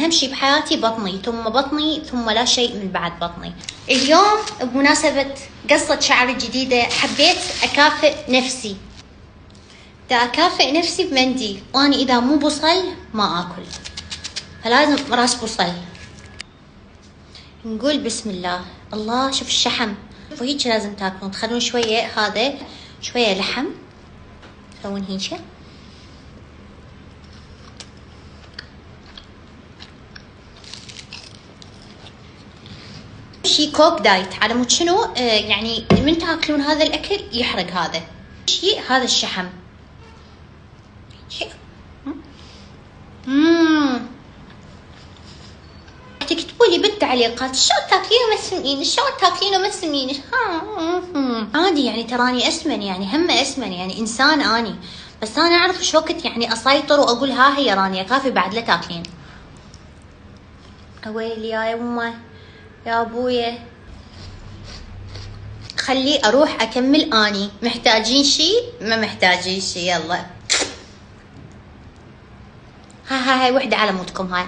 أهم شي بحياتي بطني، ثم بطني، ثم لا شيء من بعد بطني. اليوم بمناسبة قصة شعر جديدة حبيت أكافئ نفسي. دا أكافئ نفسي بمنديل، وأنا إذا مو بصل ما آكل، فلازم راس بصل. نقول بسم الله. الله، شوف الشحم، وهيك لازم تاكلون. تخلون شوية هذا، شوية لحم، تسوون هيك. شي كوك دايت على مود شنو، يعني من تاكلون هذا الاكل يحرق هذا شيء، هذا الشحم. تكتبوا لي بالتعليقات شلون تاكلينه ما تسمنين، شلون تاكلينه ما تسمنين. عادي يعني، تراني اسمن يعني، هم اسمن يعني، انسان اني، بس انا اعرف شو وقت يعني اسيطر واقول ها هي رانيا كافي بعد لا تاكلين. اويلي يا يمه يا ابويا، خلي اروح اكمل اني. محتاجين شي ما محتاجين شي، يلا هاي وحده على مودكم هاي.